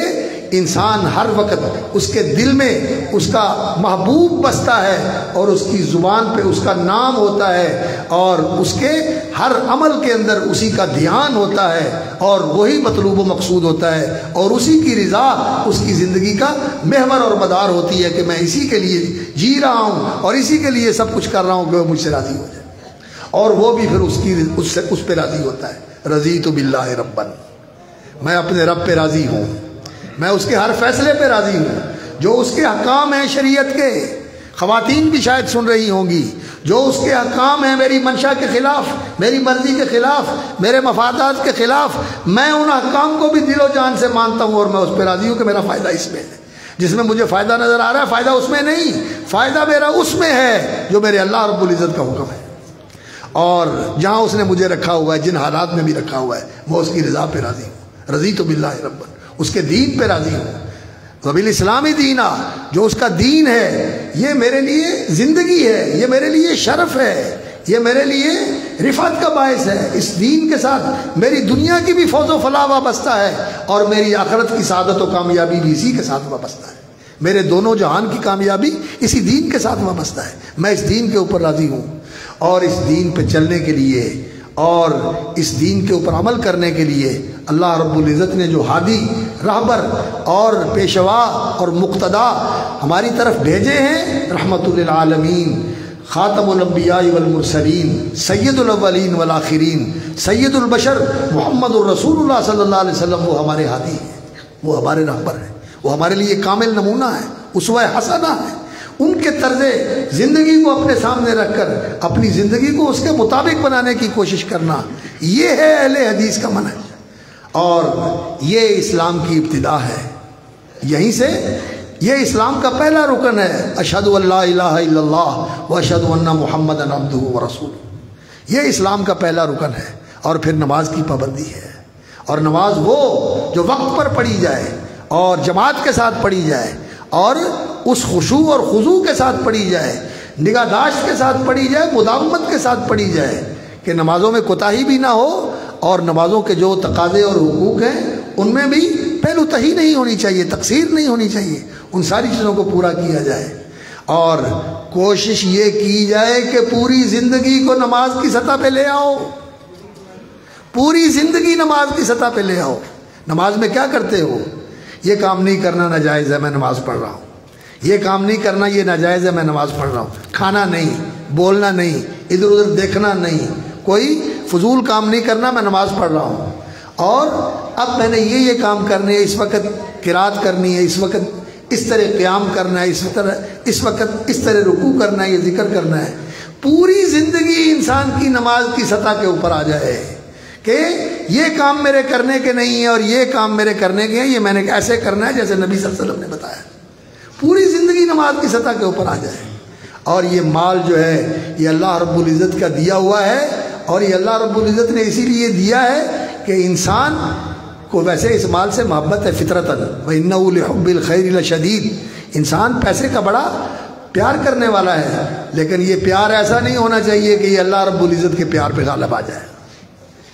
انسان ہر وقت اس کے دل میں اس کا محبوب بستا ہے اور اس کی زبان پہ اس کا نام ہوتا ہے اور اس کے ہر عمل کے اندر اسی کا دھیان ہوتا ہے اور وہی مطلوب و مقصود ہوتا ہے اور اسی کی رضا اس کی زندگی کا محور اور مدار ہوتی ہے کہ میں اسی کے لیے جی رہا ہوں اور اسی کے لیے سب کچھ کر رہا ہوں کہ وہ مجھ سے راضی ہو جائے اور وہ بھی پھر اس پہ راضی ہوتا ہے۔ رضیت باللہ ربا، میں اپنے رب پہ راضی ہوں، میں اس کے ہر فیصلے پہ راضی ہوں، جو اس کے احکام ہیں شریعت کے، خواتین بھی شاید سن رہی ہوں گی، جو اس کے احکام ہیں میری منشا کے خلاف، میری مرضی کے خلاف، میرے مفادات کے خلاف، میں ان احکام کو بھی دل و جان سے مانتا ہوں اور میں اس پہ راضی ہوں کہ میرا فائدہ اس میں ہے۔ جس میں مجھے فائدہ نظر آ رہا ہے فائدہ اس میں نہیں، فائدہ میرا اس میں ہے جو میرے اللہ رب العزت کا حکم ہے، اور جہاں اس نے مجھے رکھا ہوا ہے، جن حالات میں بھی رکھا ہوا ہے، میں اس کی رضا پہ راضی ہوں۔ رضیت باللہ ربا، اس کے دین پہ راضی ہوں۔ وبالاسلامی دینا، جو اس کا دین ہے، یہ میرے لیے زندگی ہے، یہ میرے لیے شرف ہے، یہ میرے لیے رفعت کا باعث ہے۔ اس دین کے ساتھ میری دنیا کی بھی فوز و فلاح وابستہ ہے اور میری آخرت کی سعادت و کامیابی بھی اسی کے ساتھ وابستہ ہے۔ میرے دونوں جہان کی کامیابی اسی دین کے ساتھ وابستہ ہے۔ میں اس دین کے اوپر راضی ہوں اور اس دین پہ چلنے کے لیے اور اس دین کے اوپر عمل کرنے کے لیے اللہ رب العزت نے جو ہادی، رہبر اور پیشوا اور مقتدا ہماری طرف بھیجے ہیں، رحمت للعالمین، خاتم الانبیاء والمرسلین، سید الاولین والآخرین، سید البشر محمد الرسول اللہ صلی اللہ علیہ وسلم، وہ ہمارے ہادی ہیں، وہ ہمارے رہبر ہیں، وہ ہمارے لیے کامل نمونہ ہے، اسوہ حسنہ ہے۔ ان کے طرز زندگی کو اپنے سامنے رکھ کر اپنی زندگی کو اس کے مطابق بنانے کی کوشش کرنا، یہ ہے اہل حدیث کا منہج، اور یہ اسلام کی ابتدا ہے۔ یہیں سے یہ اسلام کا پہلا رکن ہے، اشہد ان لا الہ الا اللہ واشہد ان محمدا عبدہ ورسولہ، یہ اسلام کا پہلا رکن ہے۔ اور پھر نماز کی پابندی ہے، اور نماز وہ جو وقت پر پڑھی جائے اور جماعت کے ساتھ پڑھی جائے اور اس خشوع اور خضوع کے ساتھ پڑھی جائے، نگہداشت کے ساتھ پڑھی جائے، مداومت کے ساتھ پڑھی جائے، کہ نمازوں میں کوتاہی بھی نہ ہو اور نمازوں کے جو تقاضے اور حقوق ہیں ان میں بھی پہلو تہی نہیں ہونی چاہیے، تقصیر نہیں ہونی چاہیے، ان ساری چیزوں کو پورا کیا جائے، اور کوشش یہ کی جائے کہ پوری زندگی کو نماز کی سطح پہ لے آؤ، پوری زندگی نماز کی سطح پہ لے آؤ۔ نماز میں کیا کرتے ہو؟ یہ کام نہیں کرنا ناجائز ہے، میں نماز پڑھ رہا ہوں، یہ کام نہیں کرنا یہ ناجائز ہے، میں نماز پڑھ رہا ہوں، کھانا نہیں، بولنا نہیں، ادھر ادھر دیکھنا نہیں، کوئی فضول کام نہیں کرنا، میں نماز پڑھ رہا ہوں، اور اب میں نے یہ کام کرنے ہے، اس وقت قرات کرنی ہے، اس وقت اس طرح قیام کرنا ہے، اس وقت اس طرح رکوع کرنا ہے، یہ ذکر کرنا ہے۔ پوری زندگی انسان کی نماز کی سطح کے اوپر آ جائے کہ یہ کام میرے کرنے کے نہیں ہیں اور یہ کام میرے کرنے کے ہیں، یہ میں نے ایسے کرنا ہے جیسے نبی صلی اللہ علیہ وسلم نے بتایا۔ پوری زندگی نماز کی سطح کے اوپر آ جائے، اور یہ مال جو ہے یہ اللہ رب العزت کا دیا ہوا ہے، اور یہ اللہ رب العزت نے اسی لیے دیا ہے کہ انسان کو ویسے اس مال سے محبت ہے فطرتاً، وَإِنَّهُ لِحُبِّ الْخَيْرِ لَشَدِيدٌ، انسان پیسے کا بڑا پیار کرنے والا ہے، لیکن یہ پیار ایسا نہیں ہونا چاہیے کہ یہ اللہ رب العزت کے پیار پہ غالب آ جائے،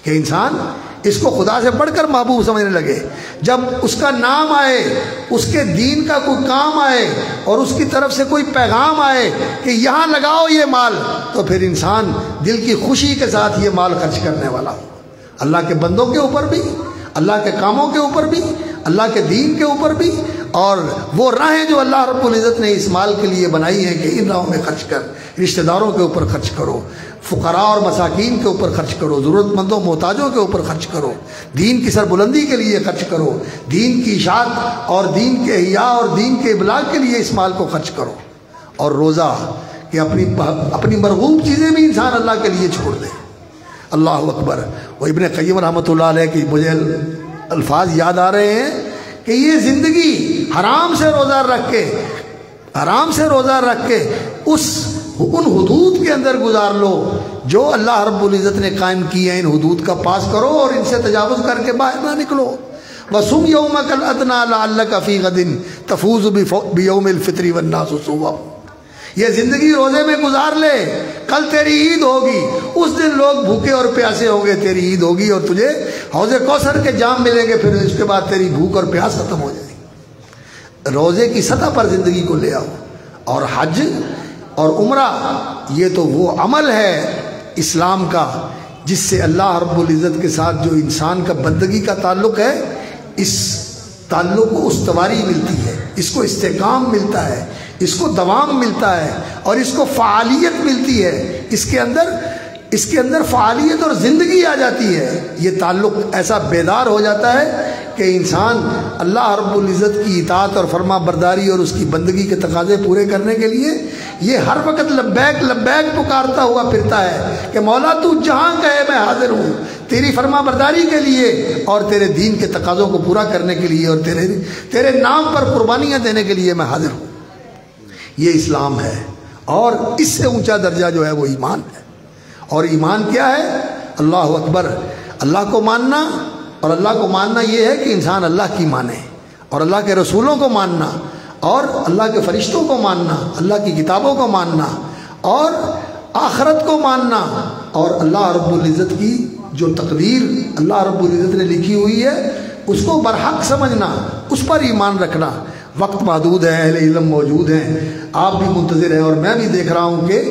کہ انسان اس کو خدا سے بڑھ کر محبوب سمجھنے لگے۔ جب اس کا نام آئے، اس کے دین کا کوئی کام آئے اور اس کی طرف سے کوئی پیغام آئے کہ یہاں لگاؤ یہ مال، تو پھر انسان دل کی خوشی کے ساتھ یہ مال خرچ کرنے والا ہو، اللہ کے بندوں کے اوپر بھی، اللہ کے کاموں کے اوپر بھی، اللہ کے دین کے اوپر بھی، اور وہ راہیں جو اللہ رب العزت نے اس مال کے لیے بنائی ہیں کہ ان راہوں میں خرچ کر، رشتہ داروں کے اوپر خرچ کرو، فقراء اور مساکین کے اوپر خرچ کرو، ضرورت مندوں محتاجوں کے اوپر خرچ کرو، دین کی سربلندی کے لیے خرچ کرو، دین کی اشاعت اور دین کے احیاء اور دین کے ابلاغ کے لیے اس مال کو خرچ کرو، اور روزہ کہ اپنی مرغوب چیزیں بھی انسان اللہ کے لیے چھوڑ دے۔ اللہ اکبر۔ وہ ابن قیم رحمۃ اللہ علیہ کی مجھے الفاظ یاد آ رہے ہیں کہ یہ زندگی حرام سے روزہ رکھ کے ان حدود کے اندر گزار لو جو اللہ رب العزت نے قائم کی ہیں، ان حدود کا پاس کرو اور ان سے تجاوز کر کے باہر نہ نکلو۔ وَصُمْ يَوْمَكَ الْأَدْنَىٰ لَعَلَّكَ فِي غَدٍ تَفُوزُ بِيَوْمِ الْفِطْرِ وَالنَّاسُ صُوَامٌ۔ یہ زندگی روزے میں گزار لے، کل تیری عید ہوگی، اس دن لوگ بھوکے اور پیاسے ہوں گے، تیری عید ہوگی اور تجھے حوض کوثر کے جام ملیں گے، پھر اس کے بعد تیری بھوک اور پیاس ختم ہو جائے گی۔ روزے کی سطح پر زندگی کو لے آؤ. اور حج اور عمرہ یہ تو وہ عمل ہے اسلام کا جس سے اللہ رب العزت کے ساتھ جو انسان کا بندگی کا تعلق ہے، اس تعلق کو استواری ملتی ہے، اس کو استحکام ملتا ہے، اس کو دوام ملتا ہے، اور اس کو فعالیت ملتی ہے. اس کے اندر فعالیت اور زندگی آ جاتی ہے. یہ تعلق ایسا بیدار ہو جاتا ہے کہ انسان اللہ رب العزت کی اطاعت اور فرما برداری اور اس کی بندگی کے تقاضے پورے کرنے کے لیے یہ ہر وقت لبیک لبیک پکارتا ہوا پھرتا ہے کہ مولا تو جہاں کہے میں حاضر ہوں، تیری فرما برداری کے لیے اور تیرے دین کے تقاضوں کو پورا کرنے کے لیے اور تیرے نام پر قربانیاں دینے کے لیے میں حاضر ہوں. یہ اسلام ہے. اور اس سے اونچا درجہ جو ہے وہ ایمان ہے. اور ایمان کیا ہے؟ اللہ اکبر، اللہ کو ماننا. اور اللہ کو ماننا یہ ہے کہ انسان اللہ کی مانے، اور اللہ کے رسولوں کو ماننا، اور اللہ کے فرشتوں کو ماننا، اللہ کی کتابوں کو ماننا، اور آخرت کو ماننا، اور اللہ رب العزت کی جو تقدیر اللہ رب العزت نے لکھی ہوئی ہے اس کو برحق سمجھنا، اس پر ایمان رکھنا. وقت محدود ہے، اہل علم موجود ہیں، آپ بھی منتظر ہیں، اور میں بھی دیکھ رہا ہوں کہ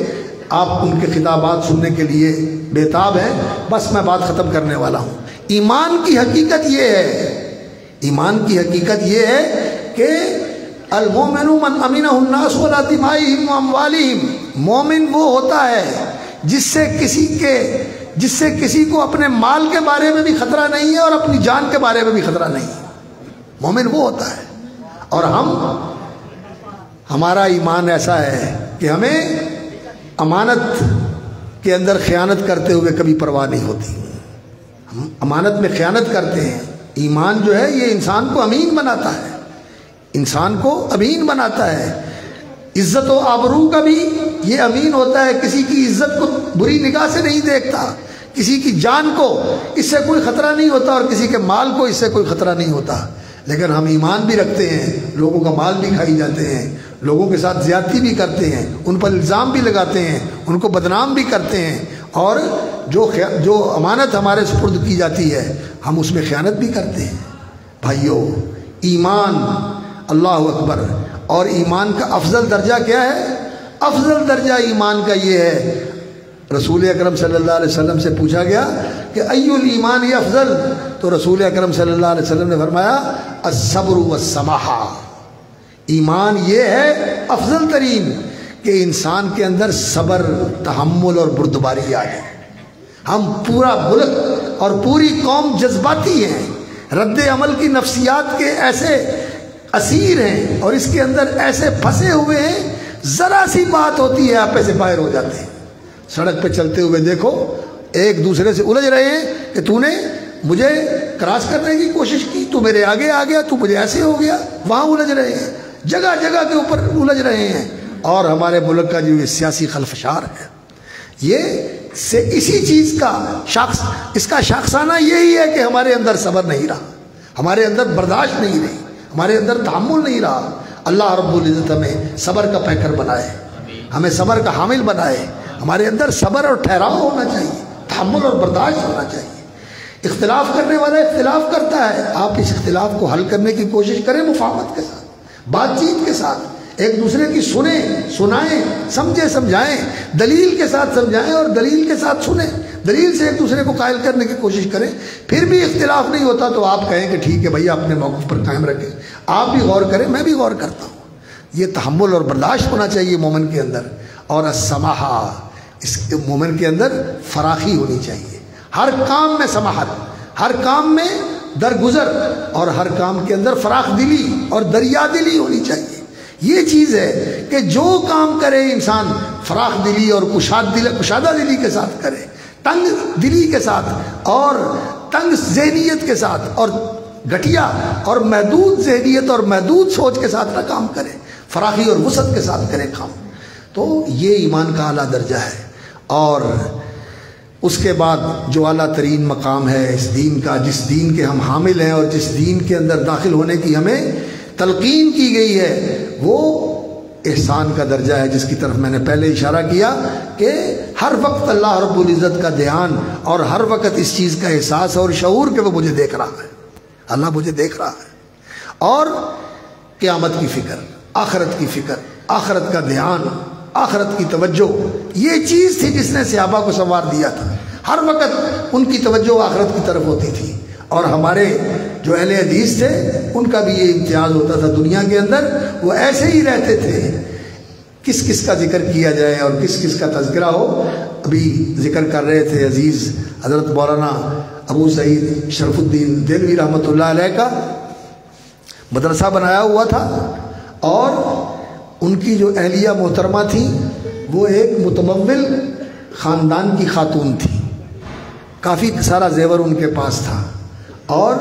آپ ان کے خطابات سننے کے لیے بےتاب ہیں. بس میں بات ختم کرنے والا ہوں. ایمان کی حقیقت یہ ہے، ایمان کی حقیقت یہ ہے کہ المومن من امنہ الناس علی دمائہم واموالہم. مومن وہ ہوتا ہے جس سے کسی کو اپنے مال کے بارے میں بھی خطرہ نہیں ہے اور اپنی جان کے بارے میں بھی خطرہ نہیں ہے. مومن وہ ہوتا ہے. اور ہمارا ایمان ایسا ہے کہ ہمیں امانت کے اندر خیانت کرتے ہوئے کبھی پرواہ نہیں ہوتی. ہم امانت میں خیانت کرتے ہیں. ایمان جو ہے یہ انسان کو امین بناتا ہے، انسان کو امین بناتا ہے. عزت و آبرو کا بھی یہ امین ہوتا ہے، کسی کی عزت کو بری نگاہ سے نہیں دیکھتا، کسی کی جان کو اس سے کوئی خطرہ نہیں ہوتا اور کسی کے مال کو اس سے کوئی خطرہ نہیں ہوتا. لیکن ہم ایمان بھی رکھتے ہیں، لوگوں کا مال بھی کھائی جاتے ہیں، لوگوں کے ساتھ زیادتی بھی کرتے ہیں، ان پر الزام بھی لگاتے ہیں، ان کو بدنام بھی کرتے ہیں، اور جو امانت ہمارے سپرد کی جاتی ہے ہم اس میں خیانت بھی کرتے ہیں. بھائیو، ایمان، اللہ اکبر. اور ایمان کا افضل درجہ کیا ہے؟ افضل درجہ ایمان کا یہ ہے، رسول اکرم صلی اللہ علیہ وسلم سے پوچھا گیا کہ ای الایمان افضل، تو رسول اکرم صلی اللہ علیہ وسلم نے فرمایا الصبر والسماحہ. ایمان یہ ہے افضل ترین کہ انسان کے اندر صبر، تحمل اور بردباری آ جائے. ہم پورا ملک اور پوری قوم جذباتی ہیں، رد عمل کی نفسیات کے ایسے اسیر ہیں اور اس کے اندر ایسے پھنسے ہوئے ہیں، ذرا سی بات ہوتی ہے آپے سے باہر ہو جاتے ہیں. سڑک پہ چلتے ہوئے دیکھو ایک دوسرے سے الجھ رہے ہیں کہ تو نے مجھے کراس کرنے کی کوشش کی، تو میرے آگے آ گیا، تو مجھے ایسے ہو گیا. وہاں الجھ رہے ہیں، جگہ جگہ کے اوپر الجھ رہے ہیں. اور ہمارے ملک کا جو یہ سیاسی خلفشار ہے، اسی چیز کا اس کا شاخسانہ یہی ہے کہ ہمارے اندر صبر نہیں رہا، ہمارے اندر برداشت نہیں رہی، ہمارے اندر تحمل نہیں رہا. اللہ رب العزت ہمیں صبر کا پیکر بنائے، ہمیں صبر کا حامل بنائے. ہمارے اندر صبر اور ٹھہراؤ ہونا چاہیے، تحمل اور برداشت ہونا چاہیے. اختلاف کرنے والا اختلاف کرتا ہے، آپ اس اختلاف کو حل کرنے کی کوشش کریں مفاہمت کے ساتھ، بات چیت کے ساتھ، ایک دوسرے کی سنائیں، سمجھائیں، دلیل کے ساتھ سمجھائیں اور دلیل کے ساتھ سنیں، دلیل سے ایک دوسرے کو قائل کرنے کی کوشش کریں. پھر بھی اختلاف نہیں ہوتا تو آپ کہیں کہ ٹھیک ہے بھائی، اپنے موقف پر قائم رکھیں، آپ بھی غور کریں، میں بھی غور کرتا ہوں. یہ تحمل اور برداشت ہونا چاہیے مومن کے اندر. اور السماحہ، اس مومن کے اندر فراخی ہونی چاہیے، ہر کام میں سماحت، ہر کام میں درگزر، اور ہر کام کے اندر فراخ دلی اور دریا دلی ہونی چاہیے. یہ چیز ہے کہ جو کام کرے انسان فراخ دلی اور کشادہ دلی کے ساتھ کرے، تنگ دلی کے ساتھ اور تنگ ذہنیت کے ساتھ اور گھٹیا اور محدود ذہنیت اور محدود سوچ کے ساتھ نہ کام کرے، فراخی اور وسعت کے ساتھ کرے کام. تو یہ ایمان کا اعلیٰ درجہ ہے. اور اس کے بعد جو اعلیٰ ترین مقام ہے اس دین کا، جس دین کے ہم حامل ہیں اور جس دین کے اندر داخل ہونے کی ہمیں تلقین کی گئی ہے، وہ احسان کا درجہ ہے، جس کی طرف میں نے پہلے اشارہ کیا کہ ہر وقت اللہ رب العزت کا دھیان اور ہر وقت اس چیز کا احساس اور شعور کہ وہ مجھے دیکھ رہا ہے، اللہ مجھے دیکھ رہا ہے. اور قیامت کی فکر، آخرت کی فکر، آخرت کا دھیان، آخرت کی توجہ، یہ چیز تھی جس نے صحابہ کو سنوار دیا تھا۔ ہر وقت ان کی توجہ آخرت کی طرف ہوتی تھی۔ اور ہمارے جو اہل حدیث تھے ان کا بھی یہ امتیاز ہوتا تھا دنیا کے اندر، وہ ایسے ہی رہتے تھے۔ کس کس کا ذکر کیا جائے اور کس کس کا تذکرہ ہو، ابھی ذکر کر رہے تھے عزیز حضرت مولانا ابو سعید شرف الدین دہلوی رحمۃ اللہ علیہ کا مدرسہ بنایا ہوا تھا، اور ان کی جو اہلیہ محترمہ تھی وہ ایک متمول خاندان کی خاتون تھی، کافی سارا زیور ان کے پاس تھا۔ اور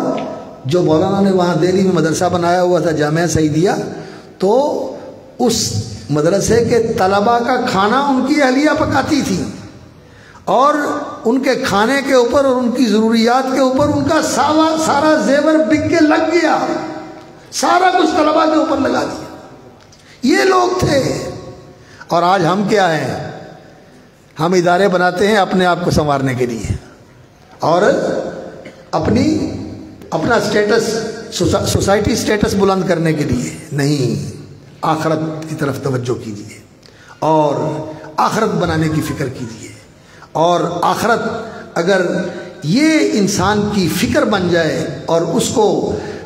جو مولانا نے وہاں دہلی میں مدرسہ بنایا ہوا تھا جامعہ سعیدیہ، تو اس مدرسے کے طلباء کا کھانا ان کی اہلیہ پکاتی تھی، اور ان کے کھانے کے اوپر اور ان کی ضروریات کے اوپر ان کا سارا زیور بک کے لگ گیا، سارا کچھ طلباء کے اوپر لگا دیا۔ یہ لوگ تھے۔ اور آج ہم کیا ہیں؟ ہم ادارے بناتے ہیں اپنے آپ کو سنوارنے کے لیے، اور اپنا سٹیٹس، سوسائٹی سٹیٹس بلند کرنے کے لیے نہیں۔ آخرت کی طرف توجہ کیجیے اور آخرت بنانے کی فکر کیجیے۔ اور آخرت اگر یہ انسان کی فکر بن جائے اور اس کو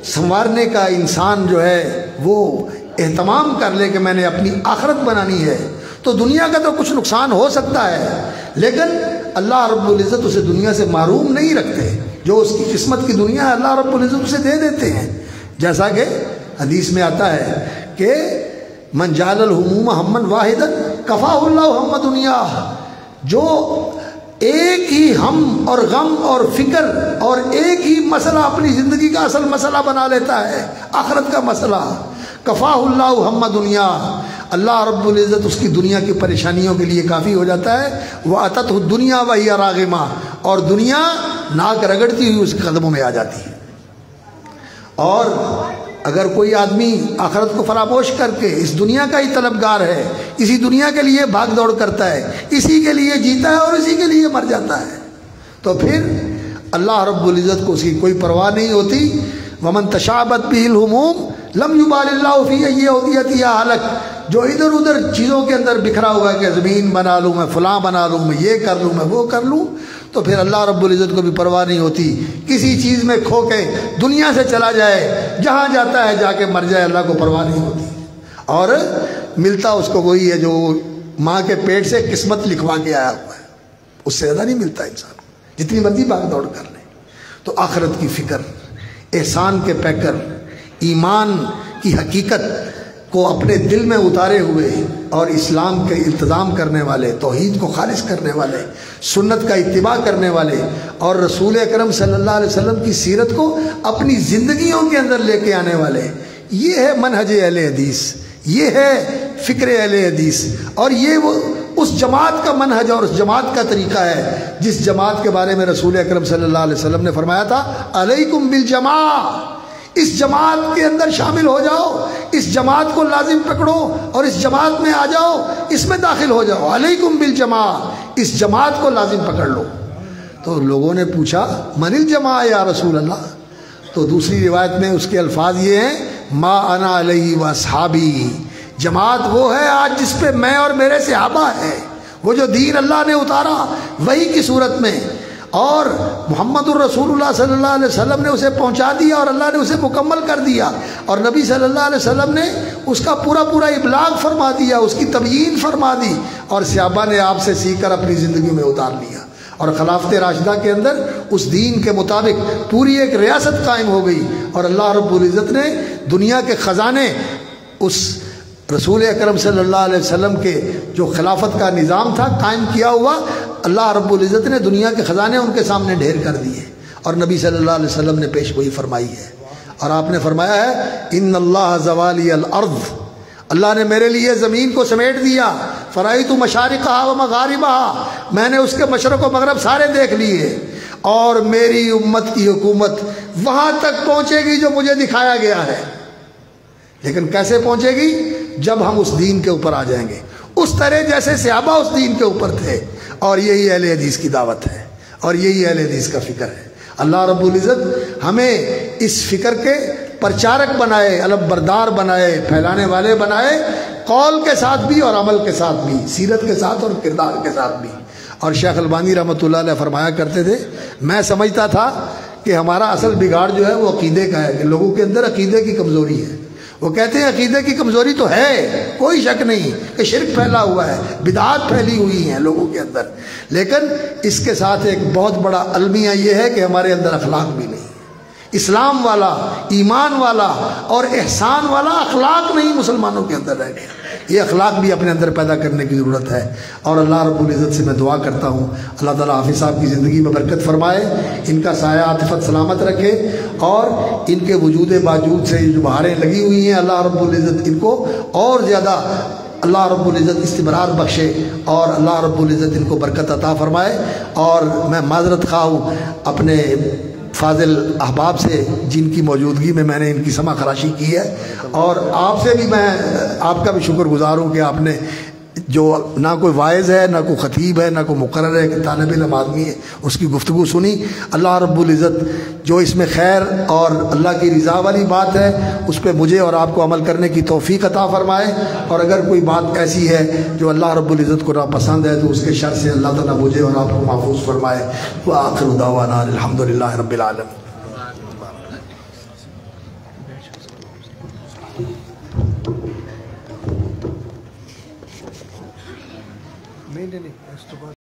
سنوارنے کا انسان جو ہے وہ اہتمام کر لے کہ میں نے اپنی آخرت بنانی ہے، تو دنیا کا تو کچھ نقصان ہو سکتا ہے، لیکن اللہ رب العزت اسے دنیا سے محروم نہیں رکھتے۔ جو اس کی قسمت کی دنیا ہے اللہ رب العزت اسے دے دیتے ہیں۔ جیسا کہ حدیث میں آتا ہے کہ من جعل الہموم ہما واحدا کفاہ اللہ ہم دنیا، جو ایک ہی ہم اور غم اور فکر اور ایک ہی مسئلہ اپنی زندگی کا اصل مسئلہ بنا لیتا ہے، آخرت کا مسئلہ، کفاہ اللہ ہم دنیا، اللہ رب العزت اس کی دنیا کی پریشانیوں کے لیے کافی ہو جاتا ہے۔ وَأَتَتْهُ الدُّنْيَا وَهِيَ رَاغِمَةٌ، اور دنیا ناک رگڑتی ہوئی اس کے قدموں میں آ جاتی ہے۔ اور اگر کوئی آدمی آخرت کو فراموش کر کے اس دنیا کا ہی طلبگار ہے، اسی دنیا کے لیے بھاگ دوڑ کرتا ہے، اسی کے لیے جیتا ہے اور اسی کے لیے مر جاتا ہے، تو پھر اللہ رب العزت کو اس کی کوئی پرواہ نہیں ہوتی۔ وَمَن تَشَعَبَتْ بِهِ الْهُمُومُ لَمْ يُبَالِ اللَّهُ فِي أَيِّ أَوْدِيَتِهَا هَلَكَ، جو ادھر ادھر چیزوں کے اندر بکھرا ہوا ہے کہ زمین بنا لوں میں، فلاں بنا لوں میں، یہ کر لوں میں، وہ کر لوں، تو پھر اللہ رب العزت کو بھی پرواہ نہیں ہوتی۔ کسی چیز میں کھو کے دنیا سے چلا جائے، جہاں جاتا ہے جا کے مر جائے، اللہ کو پرواہ نہیں ہوتی۔ اور ملتا اس کو وہی ہے جو ماں کے پیٹ سے قسمت لکھوا کے آیا ہوا ہے، اس سے زیادہ نہیں ملتا انسان کو، جتنی مرضی بھاگ دوڑ کر لے۔ تو آخرت کی فکر، احسان کے پیکر، ایمان کی حقیقت کو اپنے دل میں اتارے ہوئے اور اسلام کے التزام کرنے والے، توحید کو خالص کرنے والے، سنت کا اتباع کرنے والے، اور رسول اکرم صلی اللہ علیہ وسلم کی سیرت کو اپنی زندگیوں کے اندر لے کے آنے والے، یہ ہے منہج اہل حدیث، یہ ہے فکر اہل حدیث، اور یہ وہ اس جماعت کا منہج اور اس جماعت کا طریقہ ہے جس جماعت کے بارے میں رسول اکرم صلی اللہ علیہ وسلم نے فرمایا تھا علیکم بالجماعہ، اس جماعت کے اندر شامل ہو جاؤ، اس جماعت کو لازم پکڑو اور اس جماعت میں آ جاؤ، اس میں داخل ہو جاؤ، علیکم بالجماعہ، اس جماعت کو لازم پکڑ لو۔ تو لوگوں نے پوچھا من الجماعہ یا رسول اللہ، تو دوسری روایت میں اس کے الفاظ یہ ہیں ما انا علیہ واصحابی، جماعت وہ ہے آج جس پہ میں اور میرے صحابہ ہیں، وہ جو دین اللہ نے اتارا وہی کی صورت میں، اور محمد الرسول اللہ صلی اللہ علیہ وسلم نے اسے پہنچا دیا اور اللہ نے اسے مکمل کر دیا، اور نبی صلی اللہ علیہ وسلم نے اس کا پورا ابلاغ فرما دیا، اس کی تبیین فرما دی، اور صحابہ نے آپ سے سیکھ کر اپنی زندگی میں اتار لیا، اور خلافت راشدہ کے اندر اس دین کے مطابق پوری ایک ریاست قائم ہو گئی، اور اللہ رب العزت نے دنیا کے خزانے اس رسول اکرم صلی اللہ علیہ وسلم کے جو خلافت کا نظام تھا قائم کیا ہوا، اللہ رب العزت نے دنیا کے خزانے ان کے سامنے ڈھیر کر دیے، اور نبی صلی اللہ علیہ وسلم نے پیش گوئی فرمائی ہے، اور آپ نے فرمایا ہے ان اللہ زوالی الارض، اللہ نے میرے لیے زمین کو سمیٹ دیا، فرائیت مشارقہا و مغاربہا، میں نے اس کے مشرق و مغرب سارے دیکھ لیے، اور میری امت کی حکومت وہاں تک پہنچے گی جو مجھے دکھایا گیا ہے، لیکن کیسے پہنچے گی؟ جب ہم اس دین کے اوپر آ جائیں گے، اس طرح جیسے صحابہ اس دین کے اوپر تھے، اور یہی اہل حدیث کی دعوت ہے، اور یہی اہل حدیث کا فکر ہے۔ اللہ رب العزت ہمیں اس فکر کے پرچارک بنائے، علم بردار بنائے، پھیلانے والے بنائے، قول کے ساتھ بھی اور عمل کے ساتھ بھی، سیرت کے ساتھ اور کردار کے ساتھ بھی۔ اور شیخ البانی رحمۃ اللہ علیہ فرمایا کرتے تھے، میں سمجھتا تھا کہ ہمارا اصل بگاڑ جو ہے وہ عقیدے کا ہے، کہ لوگوں کے اندر عقیدے کی کمزوری ہے۔ وہ کہتے ہیں عقیدے کی کمزوری تو ہے، کوئی شک نہیں کہ شرک پھیلا ہوا ہے، بدعات پھیلی ہوئی ہیں لوگوں کے اندر، لیکن اس کے ساتھ ایک بہت بڑا المیہ یہ ہے کہ ہمارے اندر اخلاق بھی نہیں، اسلام والا، ایمان والا اور احسان والا اخلاق نہیں مسلمانوں کے اندر رہ گیا۔ یہ اخلاق بھی اپنے اندر پیدا کرنے کی ضرورت ہے، اور اللہ رب العزت سے میں دعا کرتا ہوں اللہ تعالیٰ حافظ صاحب کی زندگی میں برکت فرمائے، ان کا سایہ عاطفت سلامت رکھے، اور ان کے وجود باوجود سے جو بہاریں لگی ہوئی ہیں اللہ رب العزت ان کو اور زیادہ اللہ رب العزت استمرار بخشے، اور اللہ رب العزت ان کو برکت عطا فرمائے۔ اور میں معذرت خواہ ہوں اپنے فاضل احباب سے جن کی موجودگی میں نے ان کی سمع خراشی کی ہے، اور آپ سے بھی میں آپ کا بھی شکر گزار ہوں کہ آپ نے جو نہ کوئی واعظ ہے، نہ کوئی خطیب ہے، نہ کوئی مقرر ہے، کہ طالب علم آدمی ہے، اس کی گفتگو سنی۔ اللہ رب العزت جو اس میں خیر اور اللہ کی رضا والی بات ہے اس پہ مجھے اور آپ کو عمل کرنے کی توفیق عطا فرمائے، اور اگر کوئی بات ایسی ہے جو اللہ رب العزت کو ناپسند ہے تو اس کے شر سے اللہ تعالیٰ مجھے اور آپ کو محفوظ فرمائے۔ وآخر دعوانا الحمدللہ رب العالمین۔